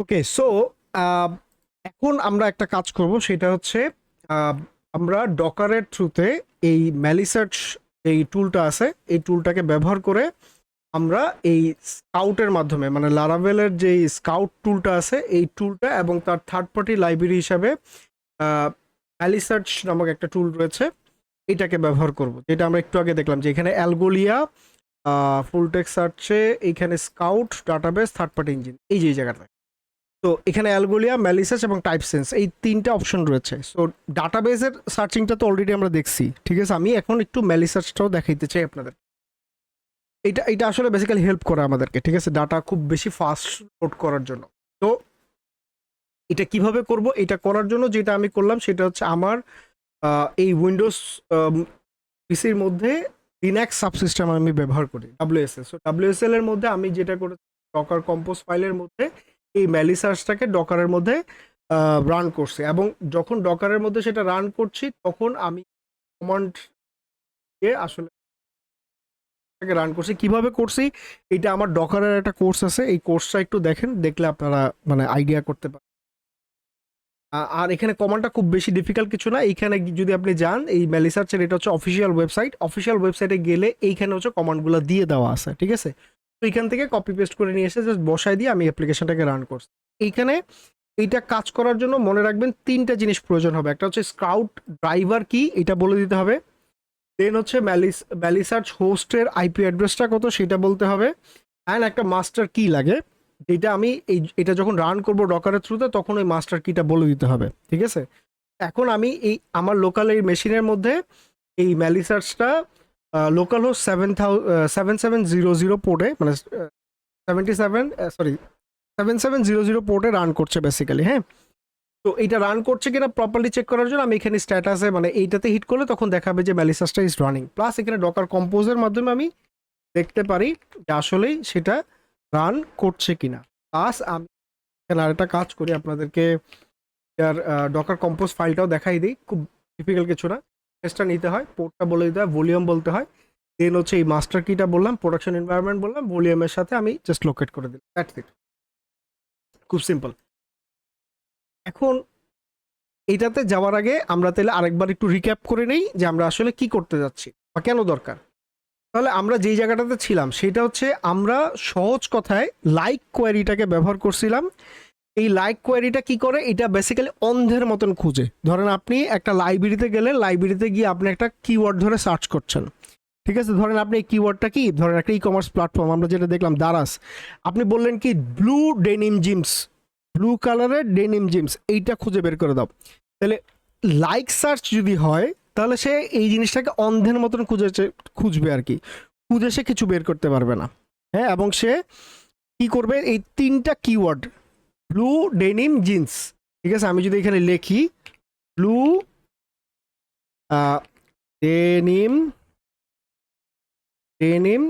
ওকে, so এখন আমরা একটা কাজ করব, সেটা হচ্ছে আমরা ডকারের থ্রুতে এই ম্যালিসার্চ এই টুলটা আছে, এই টুলটাকে ব্যবহার করে আমরা এই স্কাউটের মাধ্যমে, মানে লারাভেলের যে স্কাউট টুলটা আছে এই টুলটা এবং তার থার্ড পার্টি লাইব্রেরি হিসাবে ম্যালিসার্চ নামক একটা টুল রয়েছে, এটাকে ব্যবহার করব, যেটা আমরা একটু আগে দেখলাম যে এখানে অ্যালগোলিয়া, ফুল টেক্সট সার্চে এইখানে scout, database, third party engine, এই যে জায়গাটা। তো এখানে অ্যালগোলিয়া, ম্যালিসার্চ এবং টাইপসেন্স এই তিনটা অপশন রয়েছে। সো ডাটাবেসের সার্চিংটা তো অলরেডি আমরা দেখছি, ঠিক আছে। আমি এখন একটু ম্যালিসার্চটাও দেখাইতে চাই আপনাদের। এটা আসলে বেসিক্যালি হেল্প করে আমাদেরকে, ঠিক আছে, ডাটা খুব বেশি ফাস্ট লোড করার জন্য। তো এটা কিভাবে করব, এটা করার জন্য যেটা আমি করলাম সেটা হচ্ছে আমার এই উইন্ডোজ পিসির মধ্যে লিনাক্স সাবসিস্টেম আমি ব্যবহার করি, WSL। সো WSL এর মধ্যে আমি যেটা করেছি, ডকার কম্পোজ ফাইলের মধ্যে এই ম্যালিসার্চটাকে ডকারের মধ্যে রান করছি, এবং যখন ডকারের মধ্যে সেটা রান করছি তখন আমি কমান্ড দিয়ে আসলে রান করছি। কিভাবে করছি, এটা আমার ডকারের একটা কোর্স আছে, এই কোর্সটা একটু দেখেন, দেখলে আপনারা মানে আইডিয়া করতে পারেন। আর এখানে কমান্ডটা খুব বেশি ডিফিকাল্ট কিছু না। এইখানে যদি আপনি যান, এই ম্যালিসার্চের এটা হচ্ছে অফিসিয়াল ওয়েবসাইট, অফিসিয়াল ওয়েবসাইটে গেলে এইখানে হচ্ছে কমান্ডগুলো দিয়ে দেওয়া আছে, ঠিক আছে। তো এইখান থেকে কপি পেস্ট করে নিয়ে এসে জাস্ট বসাই দিয়ে আমি অ্যাপ্লিকেশনটাকে রান করছি। এইখানে এইটা কাজ করার জন্য মনে রাখবেন তিনটা জিনিস প্রয়োজন হবে। একটা হচ্ছে স্কাউট ড্রাইভার কি, এটা বলে দিতে হবে। দেন হচ্ছে ম্যালিসার্চ হোস্টের আইপি অ্যাড্রেসটা কত সেটা বলতে হবে। অ্যান্ড একটা মাস্টার কি লাগে, যেটা আমি এটা যখন রান করব ডকারের থ্রুতে তখন ওই মাস্টার কিটা বলে দিতে হবে, ঠিক আছে। এখন আমি এই আমার লোকাল এই মেশিনের মধ্যে এই ম্যালিসার্চটা লোকাল হোস্ট 7700 পোর্টে, মানে 7700 পোর্টে রান করছে বেসিক্যালি, হ্যাঁ। তো এইটা রান করছে কিনা প্রপারলি চেক করার জন্য আমি এখানে স্ট্যাটাসে, মানে এইটাতে হিট করলে তখন দেখাবে যে ম্যালিসার্চটা ইজ রানিং। প্লাস এখানে ডকার কম্পোজের মাধ্যমে আমি দেখতে পারি যে আসলেই সেটা রান করছে কিনা। প্লাস আমি এখানে আরেকটা কাজ করি, আপনাদেরকে আর ডকার কম্পোজ ফাইলটাও দেখাই দিই, খুব ডিফিকাল্ট কিছু না। টেস্টটা নিতে হয়, পোর্টটা বলে দিতে হয়, ভলিউম বলতে হয়, দেন হচ্ছে এই মাস্টার কিটা বললাম, প্রোডাকশন এনভায়রনমেন্ট বললাম, ভলিউমের সাথে আমি জাস্ট লোকেট করে দিলাম, দ্যাটস ইট, খুব সিম্পল। এখন এইটাতে যাওয়ার আগে আমরা তাহলে আরেকবার একটু রিক্যাপ করে নেই যে আমরা আসলে কি করতে যাচ্ছি বা কেন দরকার। তাহলে আমরা যেই জায়গাটাতে ছিলাম সেটা হচ্ছে আমরা সহজ কথায় লাইক কোয়ারিটাকে ব্যবহার করছিলাম। এই লাইক কোয়ারিটা কি করে, এটা বেসিক্যালি অন্ধের মতন খুঁজে। ধরেন আপনি একটা লাইব্রেরিতে গেলেন, লাইব্রেরিতে গিয়ে আপনি একটা কিওয়ার্ড ধরে সার্চ করছেন, ঠিক আছে। ধরেন আপনি এই কিওয়ার্ডটা কি, ধরেন একটা ই কমার্স প্ল্যাটফর্ম, আমরা যেটা দেখলাম দারাস, আপনি বললেন কি ব্লু ডেনিম জিন্স, ব্লু কালারের ডেনিম জিন্স, এইটা খুঁজে বের করে দাও। তাহলে লাইক সার্চ যদি হয় তাহলে সে এই জিনিসটাকে অন্ধের মতন খুঁজবে আর কি, খুঁজে সে কিছু বের করতে পারবে না, হ্যাঁ। এবং সে কি করবে, এই তিনটা কিওয়ার্ড ব্লু ডেনিম জিন্স, ঠিক আছে, আমি যদি এখানে লিখি ব্লু ডেনিম ডেনিম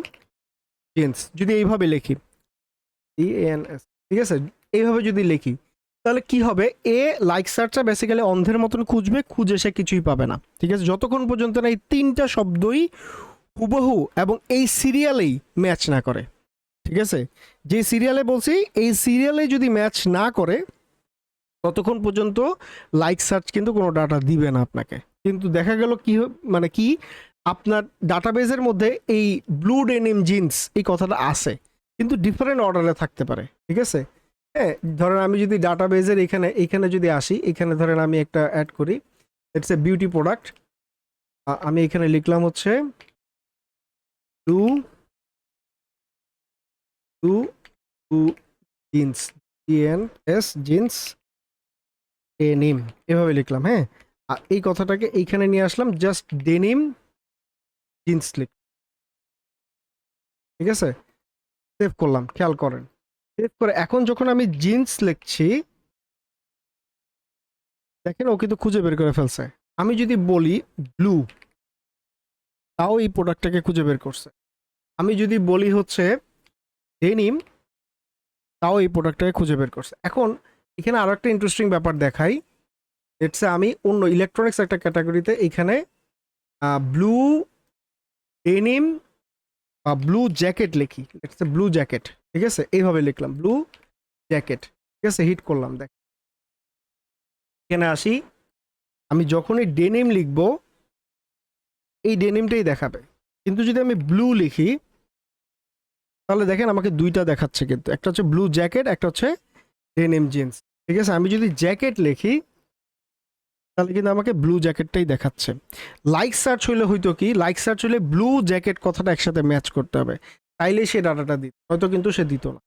জিন্স, যদি এইভাবে লিখি DNS, ঠিক আছে, এইভাবে যদি লিখি তাহলে কি হবে, এ লাইক সার্চটা বেসিক্যালি অন্ধের মতন খুঁজবে, খুঁজে সে কিছুই পাবে না, ঠিক আছে, যতক্ষণ পর্যন্ত না এই তিনটা শব্দই হুবহু এবং এই সিরিয়ালেই ম্যাচ না করে, ঠিক আছে। যে সিরিয়ালে বলছি এই সিরিয়ালে যদি ম্যাচ না করে ততক্ষণ পর্যন্ত লাইক সার্চ কিন্তু কোনো ডাটা দিবে না আপনাকে। কিন্তু দেখা গেল কি মানে কি, আপনার ডাটাবেজের মধ্যে এই ব্লু ডেনিম জিন্স এই কথাটা আছে, কিন্তু ডিফারেন্ট অর্ডারে থাকতে পারে, ঠিক আছে। হ্যাঁ, ধরেন আমি যদি ডাটাবেজের এখানে যদি আসি, এখানে ধরেন আমি একটা অ্যাড করি, ইটস এ বিউটি প্রোডাক্ট, আমি এখানে লিখলাম হচ্ছে blue blue blue jeans, DNS jeans denim, এভাবে লিখলাম, হ্যাঁ। আর এই কথাটাকে এইখানে নিয়ে আসলাম, জাস্ট ডেনিম জিন্স লিখ, ঠিক আছে, সেভ করলাম, খেয়াল করেন। সেভ করে এখন যখন আমি জিন্স লিখছি দেখেন ও কিন্তু খুঁজে বের করে ফেলছে। আমি যদি বলি ব্লু, তাও এই প্রোডাক্টটাকে খুঁজে বের করছে। আমি যদি বলি হচ্ছে ডেনিম, তাও এই প্রোডাক্টটাকে খুঁজে বের করছে। এখন এখানে আরো একটা ইন্টারেস্টিং ব্যাপার দেখাই, আমি অন্য ইলেকট্রনিক্স একটা ক্যাটাগরিতে এখানে ব্লু ডেনিম বা ব্লু জ্যাকেট লিখি, ব্লু জ্যাকেট, ঠিক আছে, এইভাবে লিখলাম ব্লু জ্যাকেট, ঠিক আছে, হিট করলাম। দেখ এখানে আসি, আমি যখনই ডেনিম লিখবো এই ডেনিমটাই দেখাবে, কিন্তু যদি আমি ব্লু লিখি তাহলে দেখেন আমাকে দুইটা দেখাচ্ছে, কিন্তু একটা হচ্ছে ব্লু জ্যাকেট, একটা হচ্ছে ডেনিম জিন্স, ঠিক আছে। আমি যদি জ্যাকেট লিখি তাহলে কিন্তু আমাকে ব্লু জ্যাকেটটাই দেখাচ্ছে। লাইক সার্চ হইলে হয়তো কি, লাইক সার্চ হলে ব্লু জ্যাকেট কথাটা একসাথে ম্যাচ করতে হবে, তাইলে সে ডাটাটা দিত, হয়তো কিন্তু সে দিত না।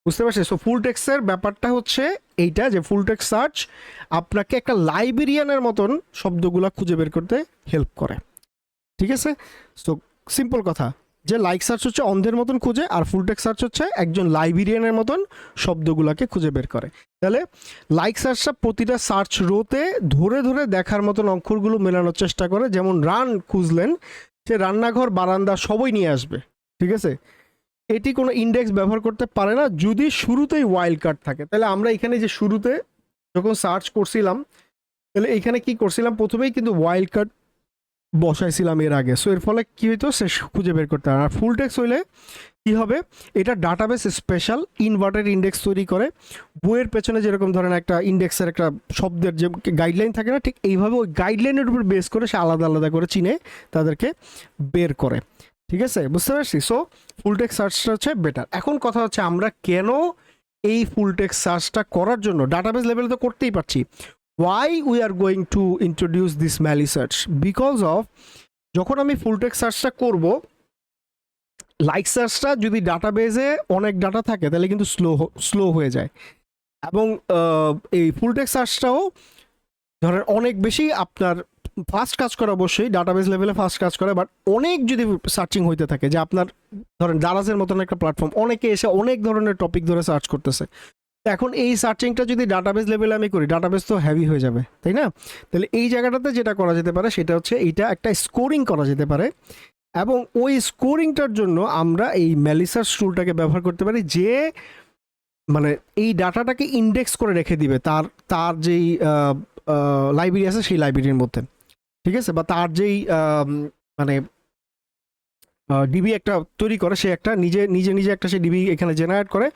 বুঝতে পারছি? সো ফুল টেক্সের ব্যাপারটা হচ্ছে এইটা, যে ফুল টেক্সট সার্চ আপনাকে একটা লাইব্রেরিয়ানের মতন শব্দগুলা খুঁজে বের করতে হেল্প করে, ঠিক আছে। সো সিম্পল কথা, যে লাইক সার্চ হচ্ছে অন্ধের মতন খুঁজে, আর ফুল টেক্সট সার্চ হচ্ছে একজন লাইব্রেরিয়ানের মতন শব্দগুলাকে খুঁজে বের করে। তাহলে লাইক সার্চটা প্রতিটা সার্চ রোতে ধরে ধরে দেখার মতন অক্ষরগুলো মেলানোর চেষ্টা করে, যেমন রান খুঁজলেন, সে রান্নাঘর বারান্দা সবই নিয়ে আসবে, ঠিক আছে। এটি কোনো ইন্ডেক্স ব্যবহার করতে পারে না যদি শুরুতেই ওয়াইল্ড কার্ড থাকে। তাহলে আমরা এখানে যে শুরুতে যখন সার্চ করছিলাম, তাহলে এখানে কি করছিলাম, প্রথমেই কিন্তু ওয়াইল্ড কার্ড বসাইছিলাম এর আগে। সো এর ফলে কি হইতো, সে খুঁজে বের করতে পারে। আর ফুল টেক্সট হইলে কি হবে, এটা ডাটাবেস স্পেশাল ইনভার্টেড ইন্ডেক্স তৈরি করে। বইয়ের পেছনে যেরকম ধরেন একটা ইন্ডেক্সের একটা শব্দের যে গাইডলাইন থাকে না, ঠিক এইভাবে ওই গাইডলাইনের উপর বেস করে সে আলাদা আলাদা করে চিনে তাদেরকে বের করে, ঠিক আছে, বুঝতে পারছি। সো ফুল টেক্সট সার্চটা হচ্ছে বেটার। এখন কথা হচ্ছে আমরা কেন এই ফুল টেক্সট সার্চটা করার জন্য ডাটাবেস লেভেলে তো করতেই পারছি, why we are going to introduce this Mali search, because of যখন আমি ফুল টেক্সট সার্চটা করব, লাইক সার্চটা যদি ডাটাবেজে অনেক ডাটা থাকে তাহলে কিন্তু স্লো হয়ে যায়, এবং এই ফুল টেক্সট সার্চটাও ধরেন অনেক বেশি আপনার ফাস্ট কাজ করে, অবশ্যই ডাটাবেস লেভেলে ফাস্ট কাজ করে, বাট অনেক যদি সার্চিং হইতে থাকে, যে আপনার ধরেন দারাজের মতন একটা প্ল্যাটফর্ম, অনেকে এসে অনেক ধরনের টপিক ধরে সার্চ করতেছে, এখন এই সার্চিংটা যদি ডাটাবেস লেভেলে আমি করি, ডাটাবেস তো হেভি হয়ে যাবে, তাই না? তাহলে এই জায়গাটাতে যেটা করা যেতে পারে সেটা হচ্ছে এইটা একটা স্কোরিং করা যেতে পারে, এবং ওই স্কোরিংটার জন্য আমরা এই ম্যালিসার্চ টুলটাকে ব্যবহার করতে পারি, যে মানে এই ডাটাটাকে ইন্ডেক্স করে রেখে দিবে তার তার যেই লাইব্রেরি আছে সেই লাইব্রেরির মধ্যে, ঠিক আছে, বা তার যেই মানে ডিবি একটা তৈরি করে, সে একটা নিজে নিজে নিজে একটা সে ডিবি এখানে জেনারেট করে,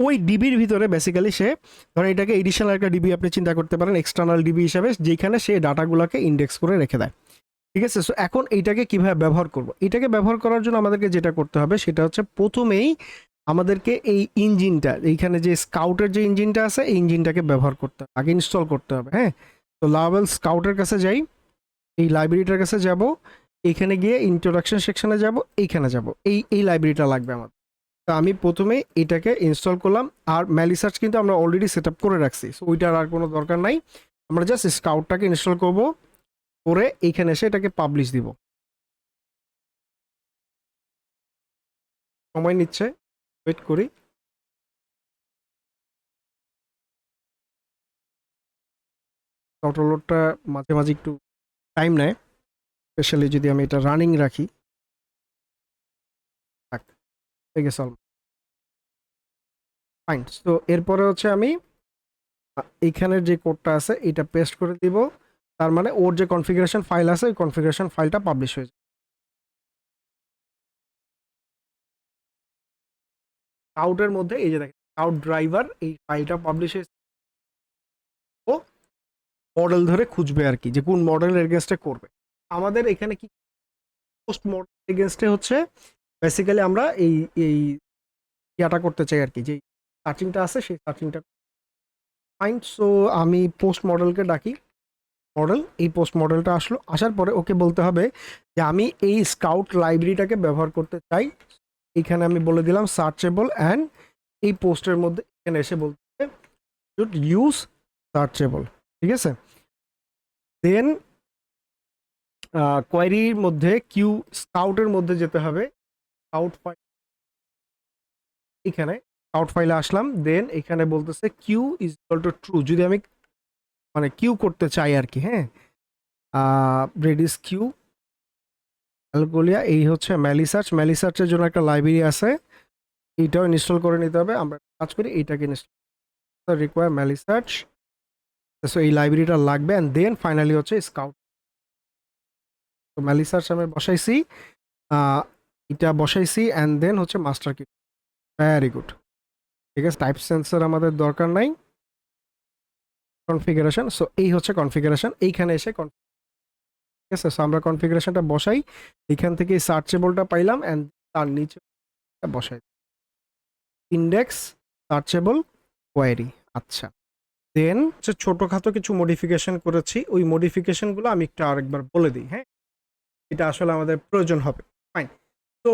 ওই ডিবির ভিতরে বেসিক্যালি সে ধরেন এটাকে এডিশনাল একটা ডিবি আপনি চিন্তা করতে পারেন এক্সটার্নাল ডিবি হিসাবে, যেখানে সে ডাটাগুলোকে ইন্ডেক্স করে রেখে দেয়, ঠিক আছে। সো এখন এইটাকে কিভাবে ব্যবহার করব, এটাকে ব্যবহার করার জন্য আমাদেরকে যেটা করতে হবে সেটা হচ্ছে প্রথমেই আমাদেরকে এই ইঞ্জিনটা, এইখানে যে স্কাউটের যে ইঞ্জিনটা আছে এই ইঞ্জিনটাকে ব্যবহার করতে হবে, আগে ইনস্টল করতে হবে। হ্যাঁ, তো লাভেল স্কাউটের কাছে যাই, এই লাইব্রেরিটার কাছে যাব, এখানে গিয়ে ইন্ট্রোডাকশন সেকশনে যাব, এইখানে যাব, এই লাইব্রেরিটা লাগবে আমার। তো আমি প্রথমে এটাকে ইনস্টল করলাম, আর ম্যালিসার্চ কিন্তু আমরা অলরেডি সেট আপ করে রাখছি, সো ওইটার আর কোনো দরকার নাই। আমরা জাস্ট স্কাউটটাকে ইনস্টল করব, করে এইখানে এসে এটাকে পাবলিশ দিব। সময় নিচ্ছে, ওয়েট করি। স্কাউট মাঝে মাঝে একটু টাইম নেয়, স্পেশালি যদি আমি এটা রানিং রাখি। থাক, হয়ে গেছে অলমোস্ট ফাইন। তো এরপরে হচ্ছে আমি এইখানের যে কোডটা আছে এটা পেস্ট করে দিব, তার মানে ওর যে কনফিগারেশন ফাইল আছে ওই কনফিগারেশন ফাইলটা পাবলিশ হয়ে যাবে। স্কাউটের মধ্যে এই যে দেখেন স্কাউট ড্রাইভার, এই ফাইলটা পাবলিশ হয়েছে, ও মডেল ধরে খুঁজবে আর কি, যে কোন মডেলের এগেনস্টে করবে। আমাদের এখানে কি পোস্ট মডেল এগেনস্টে হচ্ছে বেসিক্যালি আমরা এই এই ইয়াটা করতে চাই আর কি, যে সার্চিংটা আছে সেই সার্চিংটা। ফাইন, সো আমি পোস্ট মডেলকে ডাকি, মডেল, এই পোস্ট মডেলটা আসলো, আসার পরে ওকে বলতে হবে যে আমি এই স্কাউট লাইব্রেরিটাকে ব্যবহার করতে চাই। এখানে আমি বলে দিলাম সার্চেবল, অ্যান্ড এই পোস্টের মধ্যে এখানে এসে বলতে হবে ইউজ সার্চেবল, ঠিক আছে। দেন কোয়ারির মধ্যে কিউ স্কাউটের মধ্যে যেতে হবে, স্কাউট ফাইল, এখানে স্কাউট ফাইলে আসলাম, দেন এখানে বলতেছে Q is equal to true, যদি আমি মানে কিউ করতে চাই আর কি। হ্যাঁ, রেডিস কিউ অ্যালগোলিয়া, এই হচ্ছে ম্যালিসার্চ, ম্যালিসার্চের জন্য একটা লাইব্রেরি আছে, এইটাও ইনস্টল করে নিতে হবে। আমরা কাজ করি এইটাকে ইনস্টল, রিকোয়ার ম্যালিসার্চ, সো এই লাইব্রেরিটা লাগবে, অ্যান্ড দেন ফাইনালি হচ্ছে স্কাউট। তো ম্যালিসার্চ আমি বসাইছি, এটা বসাইছি অ্যান্ড দেন হচ্ছে মাস্টার কি। Very good. ঠিক আছে, টাইপ সেন্সর আমাদের দরকার নাই। কনফিগারেশন, সো এই হচ্ছে কনফিগারেশন। এইখানে এসে ঠিক আছে, সো আমরা কনফিগারেশনটা বসাই। এখান থেকে সার্চেবলটা পাইলাম অ্যান্ড তার নিচে বসাই ইন্ডেক্স সার্চেবল কোয়েরি। আচ্ছা, দেন হচ্ছে ছোটোখাটো কিছু মডিফিকেশন করেছি, ওই মডিফিকেশনগুলো আমি একটু আরেকবার বলে দিই। হ্যাঁ, এটা আসলে আমাদের প্রয়োজন হবে। ফাইন। তো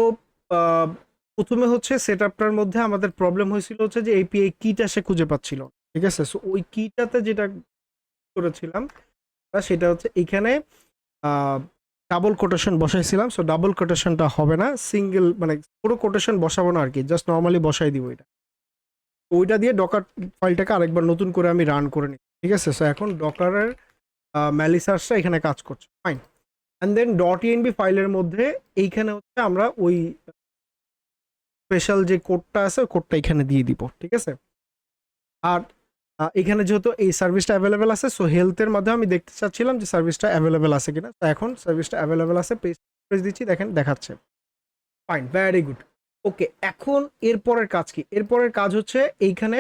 প্রথমে হচ্ছে সেটআপটার মধ্যে আমাদের প্রবলেম হয়েছিল হচ্ছে যে এপিআই কিটা সে খুঁজে পাচ্ছিল না। ঠিক আছে, সো ওই কিটাতে যেটা করেছিলাম সেটা হচ্ছে এখানে ডাবল কোটেশন বসাইছিলাম। সো ডাবল কোটেশনটা হবে না, সিঙ্গেল মানে পুরো কোটেশন বসাবো না আর কি, জাস্ট নর্মালি বসাই দিব এটা। ওইটা দিয়ে ডকার ফাইলটাকে আরেকবার নতুন করে আমি রান করে নিই। ঠিক আছে, সো এখন ডকারের ম্যালিসার্সটা এখানে কাজ করছে। Fine. And then dot ENB ফাইলের মধ্যে এইখানে হচ্ছে আমরা ওই স্পেশাল যে কোডটা আছে ওই কোডটা এখানে দিয়ে দিব। ঠিক আছে, আর এখানে যেহেতু এই সার্ভিসটা অ্যাভেলেবেল আছে, সো হেলথের মাধ্যমে আমি দেখতে চাচ্ছিলাম যে সার্ভিসটা অ্যাভেলেবেল আছে কিনা। তো এখন সার্ভিসটা অ্যাভেলেবেল আছে, পেজ দিচ্ছি, দেখেন দেখাচ্ছে। Fine, very good. ওকে, এখন এরপরের কাজ কি? এরপরের কাজ হচ্ছে এইখানে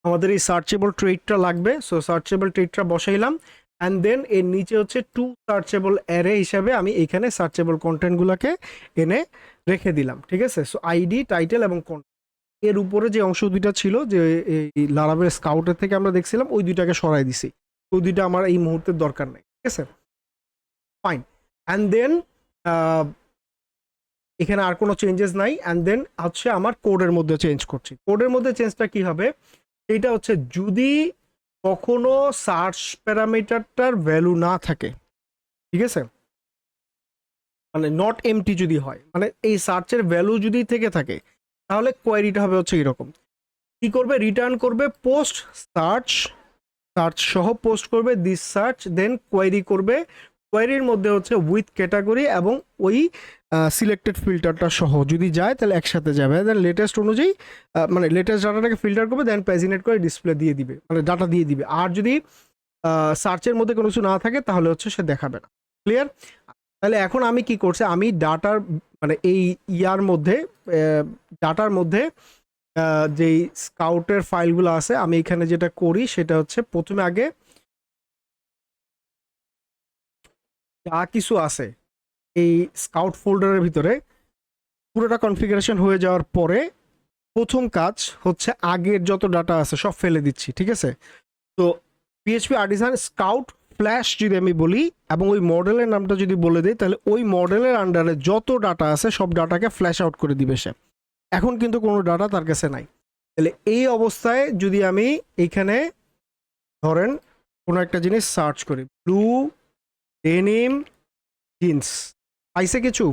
আমাদের এই সার্চেবল ট্রেডটা লাগবে। সো সার্চেবল ট্রেডটা বসাইলাম অ্যান্ড দেন এর নিচে হচ্ছে টু সার্চেবল অ্যারে হিসাবে আমি এইখানে সার্চেবল কন্টেন্টগুলোকে এনে রেখে দিলাম। ঠিক আছে, সো আইডি, টাইটেল এবং কন্টেন্ট। এর উপরে যে অংশ দুইটা ছিল যে এই লারাভেল স্কাউটের থেকে আমরা দেখছিলাম, ওই দুইটাকে সরাই দিছি। ওই দুইটা আমার এই মুহূর্তে দরকার নেই। ঠিক আছে, ফাইন। অ্যান্ড দেন এখানে আর কোনো চেঞ্জেস নাই। অ্যান্ড দেন হচ্ছে আমার কোডের মধ্যে চেঞ্জ করছি। কোডের মধ্যে চেঞ্জটা কি হবে? এটা হচ্ছে যদি কখনো সার্চ প্যারামিটারটার ভ্যালু না থাকে, ঠিক আছে, মানে নট এমটি যদি হয়, মানে এই সার্চের ভ্যালু যদি থেকে থাকে, তাহলে কোয়েরিটা হবে হচ্ছে এরকম। কি করবে? রিটার্ন করবে পোস্ট সার্চ, সার্চ সহ পোস্ট করবে দিস সার্চ, দেন কোয়েরি করবে। কোয়েরির মধ্যে হচ্ছে উইথ ক্যাটাগরি এবং ওই সিলেক্টেড ফিল্টারটা সহ যদি যায় তাহলে একসাথে যাবে। দেন লেটেস্ট অনুযায়ী মানে লেটেস্ট ডাটাটাকে ফিল্টার করবে, দেন প্যাজিনেট করে ডিসপ্লে দিয়ে দিবে, মানে ডাটা দিয়ে দিবে। আর যদি সার্চের মধ্যে কোনো কিছু না থাকে তাহলে হচ্ছে সে দেখাবে না। ক্লিয়ার? তাহলে এখন আমি কি করছি, আমি ডাটার মানে এই ইয়ার মধ্যে ডাটার মধ্যে যেই স্কাউটের ফাইলগুলো আছে, আমি এখানে যেটা করি সেটা হচ্ছে প্রথমে আগে যা কিছু আছে এই স্কাউট ফোল্ডারের ভিতরে পুরোটা কনফিগারেশন হয়ে যাওয়ার পরে প্রথম কাজ হচ্ছে আগের যত ডাটা আছে সব ফেলে দিচ্ছি। ঠিক আছে, তো পিএইচপি আর্টিসান স্কাউট ফ্ল্যাশ যদি আমি বলি এবং ওই মডেলের নামটা যদি বলে দিই, তাহলে ওই মডেলের আন্ডারে যত ডাটা আছে সব ডাটাকে ফ্ল্যাশ আউট করে দিবে সে। এখন কিন্তু কোনো ডাটা তার কাছে নাই। তাহলে এই অবস্থায় যদি আমি এইখানে ধরেন কোনো একটা জিনিস সার্চ করি, ব্লু ডেনিম জিন্স, পাইছে কিছু?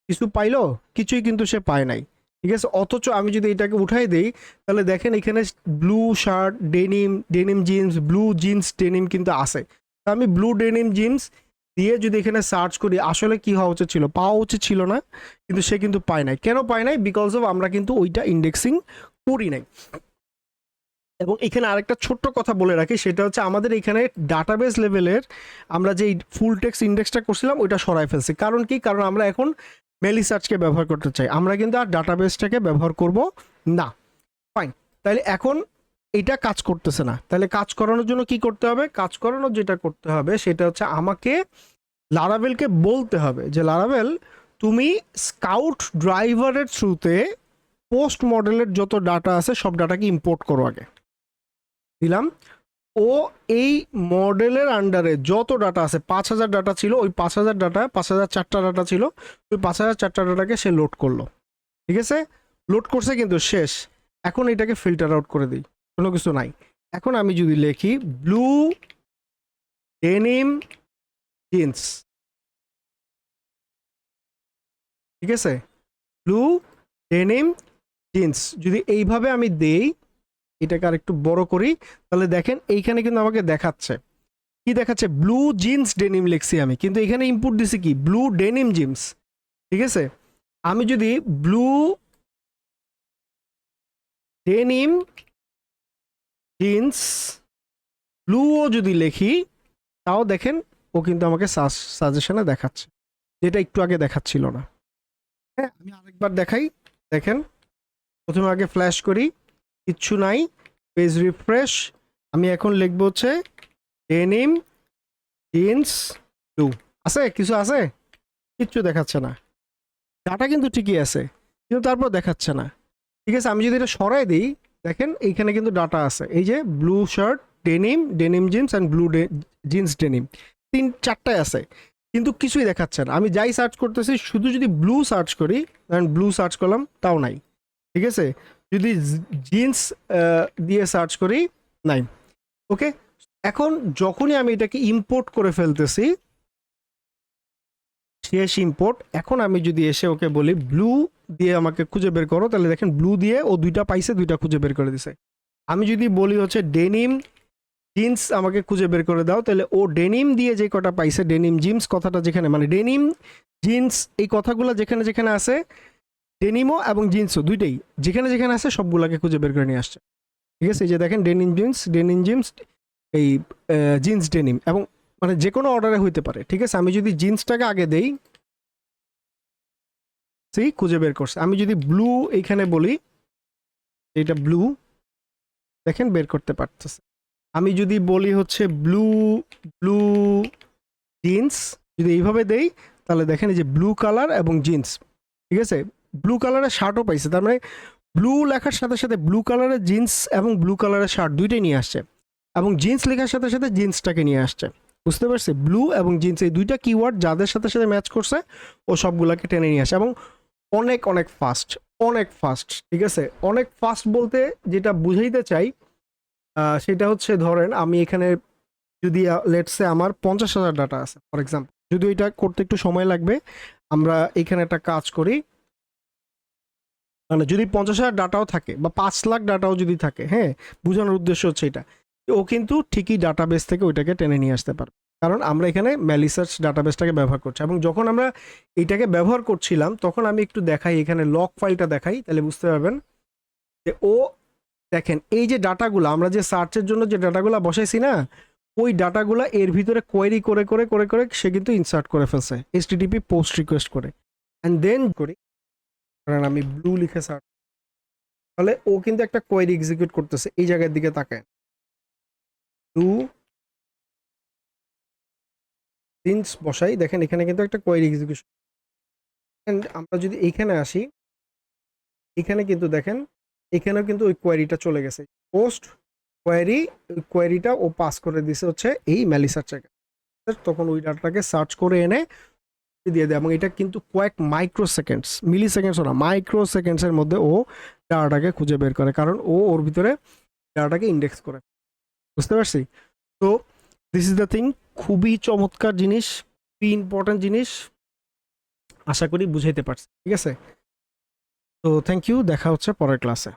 কিছু পাইলো? কিছুই কিন্তু সে পায় নাই। ঠিক আছে, অথচ আমি যদি এটাকে উঠাই দেই তাহলে দেখেন এখানে blue shirt denim, denim jeans, blue jeans denim কিন্তু আছে। আমি ব্লু ডেনিম জিন্স দিয়ে যদি এখানে সার্চ করি, আসলে কি হওয়া উচিত ছিল? পাওয়া উচিত ছিল না, কিন্তু সে কিন্তু পায় নাই। কেন পায় নাই? বিকজ অফ আমরা কিন্তু ওইটা ইন্ডেক্সিং করি নাই। এবং এখানে আরেকটা ছোট্ট কথা বলে রাখি, সেটা হচ্ছে আমাদের এখানে ডাটাবেস লেভেলের আমরা যে ফুল টেক্সট ইন্ডেক্সটা করছিলাম ওইটা সরাই ফেলছি। কারণ কি? কারণ আমরা এখন মেলি সার্চকে ব্যবহার করতে চাই, আমরা কিন্তু আর ডাটাবেসটাকে ব্যবহার করব না। ফাইন, তাহলে এখন এটা কাজ করতেছে না। তাহলে কাজ করানোর জন্য কি করতে হবে? কাজ করানোর যেটা করতে হবে সেটা হচ্ছে আমাকে লারাভেলকে বলতে হবে যে লারাভেল তুমি স্কাউট ড্রাইভারের থ্রুতে পোস্ট মডেলের যত ডাটা আছে সব ডাটাকে ইম্পোর্ট করো আগে। দিলাম। ও এই মডেলের আন্ডারে যত ডাটা আছে 5000 ডাটা ছিল, ওই 5000 ডাটা 5004টা ডাটা ছিল, ওই 5004টা ডাটাকে সে লোড করলো। ঠিক আছে, লোড করছে কিন্তু শেষ। এখন এটাকে ফিল্টার আউট করে দিই, কোনো কিছু নাই। এখন আমি যদি লিখি ব্লু ডেনিম জিন্স, ঠিক আছে, ব্লু ডেনিম জিন্স যদি এইভাবে আমি দেই, এটাকে আর একটু বড় করি, তাহলে দেখেন এইখানে কিন্তু আমাকে দেখাচ্ছে কি দেখাচ্ছে? ব্লু জিন্স ডেনিম লিখছি আমি, কিন্তু এখানে ইনপুট দিছি কি? Blue denim jeans. ঠিক আছে, আমি যদি ব্লু ডেনিম জিন্স ব্লুও যদি লিখি, তাও দেখেন ও কিন্তু আমাকে সাজেশনে দেখাচ্ছে। যেটা একটু আগে দেখাচ্ছিল না। হ্যাঁ, আমি আরেকবার দেখাই। দেখেন, প্রথমে আগে ফ্ল্যাশ করি, কিচ্ছু নাই, পেজ রিফ্রেশ। আমি এখন লিখবো হচ্ছে ডেনিম জিন্স ব্লু। আছে কিছু আছে? কিচ্ছু দেখাচ্ছে না। ডাটা কিন্তু ঠিকই আছে, কিন্তু তারপর দেখাচ্ছে না। ঠিক আছে, আমি যদি এটা সরাই দিই, দেখেন এইখানে কিন্তু ডাটা আছে। এই যে blue shirt, denim, denim jeans and blue jeans denim, 4টায় আছে, কিন্তু কিছুই দেখাচ্ছে না। আমি যাই সার্চ করতেছি, শুধু যদি ব্লু সার্চ করি, ধরেন ব্লু সার্চ করলাম, তাও নাই। ঠিক আছে, যদি জিন্স দিয়ে সার্চ করি, নাই। ওকে, এখন যখনই আমি এটাকে ইম্পোর্ট করে ফেলতেছি, শেষ ইম্পোর্ট, এখন আমি যদি এসে ওকে বলি ব্লু দিয়ে আমাকে খুঁজে বের করো, তাহলে দেখেন ব্লু দিয়ে ও 2টা পাইছে, 2টা খুঁজে বের করে দিছে। আমি যদি বলি হচ্ছে ডেনিম জিন্স আমাকে খুঁজে বের করে দাও, তাহলে ও ডেনিম দিয়ে যে কটা পাইছে, ডেনিম জিন্স কথাটা যেখানে, মানে ডেনিম জিন্স এই কথাগুলো যেখানে যেখানে আছে, ডেনিমও এবং জিন্সও দুইটাই যেখানে যেখানে আছে সবগুলাকে খুঁজে বের করে নিয়ে আসছে। ঠিক আছে, এই যে দেখেন ডেনিম জিন্স, এই জিন্স ডেনিম, এবং মানে যে কোনো অর্ডারে হইতে পারে। ঠিক আছে, আমি যদি জিন্সটাকে আগে দেই, সেই খুঁজে বের করছে। আমি যদি ব্লু এইখানে বলি, এটা ব্লু, দেখেন বের করতে পারতেছে। আমি যদি বলি হচ্ছে ব্লু ব্লু জিন্স, যদি এইভাবে দেই, তাহলে দেখেন এই যে ব্লু কালার এবং জিন্স। ঠিক আছে, ব্লু কালারের শার্টও পাইছে, তার মানে ব্লু লেখার সাথে সাথে ব্লু কালারের জিন্স এবং ব্লু কালারের শার্ট দুইটাই নিয়ে আসছে, এবং জিন্স লেখার সাথে সাথে জিন্সটাকে নিয়ে আসছে। বুঝতে পারছি, ব্লু এবং জিন্স এই দুইটা কিওয়ার্ড যাদের সাথে সাথে ম্যাচ করছে, ও সবগুলাকে টেনে নিয়ে আসে, এবং অনেক অনেক ফাস্ট, অনেক ফাস্ট। ঠিক আছে, অনেক ফাস্ট বলতে যেটা বুঝাইতে চাই, সেটা হচ্ছে ধরেন আমি এখানে যদি লেটসে আমার 50,000 ডাটা আছে ফর এক্সাম্পল, যদি এটা করতে একটু সময় লাগবে, আমরা এখানে একটা কাজ করি, মানে যদি 50,000 ডাটাও থাকে বা 5 লাখ ডাটাও যদি থাকে, হ্যাঁ, বোঝানোর উদ্দেশ্য হচ্ছে এটা, ও কিন্তু ঠিকই ডাটাবেস থেকে ওইটাকে টেনে নিয়ে আসতে পারবে, কারণ আমরা এখানে মেলিসার্চ ডাটাবেসটাকে ব্যবহার করছি। এবং যখন আমরা এইটাকে ব্যবহার করছিলাম, তখন আমি একটু দেখাই, এখানে লগ ফাইলটা দেখাই, তাহলে বুঝতে পারবেন যে ও, দেখেন এই যে ডাটাগুলো আমরা যে সার্চের জন্য যে ডাটাগুলো বসাইছি না, ওই ডাটাগুলো এর ভিতরে কোয়েরি করে করে করে করে সে কিন্তু ইনসার্ট করে ফেলছে HTTP পোস্ট রিকোয়েস্ট করে, অ্যান্ড দেন করি, কারণ আমি ব্লু লিখে সার্চ, তাহলে ও কিন্তু একটা কোয়েরি এক্সিকিউট করতেছে। এই জায়গার দিকে তাকায়, ব্লু জিন্স বসাই, দেখেন এখানে কিন্তু একটা কোয়েরি এক্সিকিউশন। অ্যান্ড আমরা যদি এইখানে আসি, এখানে কিন্তু দেখেন এখানেও কিন্তু ওই কোয়েরিটা চলে গেছে, পোস্ট কোয়েরি, ওই কোয়েরিটা ও পাস করে দিছে হচ্ছে এই ম্যালিসার্চে। তখন ওই ডাটাটাকে সার্চ করে এনে দিয়ে দেয়, এবং এটা কিন্তু কয়েক মাইক্রো সেকেন্ডস, মিলি সেকেন্ডসও না, মাইক্রো সেকেন্ডসের মধ্যে ও ডাটাটাকে খুঁজে বের করে, কারণ ও ওর ভিতরে ডাটাটাকে ইন্ডেক্স করে। বুঝতে পারছি? তো দিস ইজ দ্য থিং, খুবই চমৎকার জিনিস, খুবই ইম্পর্টেন্ট জিনিস, আশা করি বুঝাইতে পারছি। ঠিক আছে, তো থ্যাংক ইউ, দেখা হচ্ছে পরের ক্লাসে।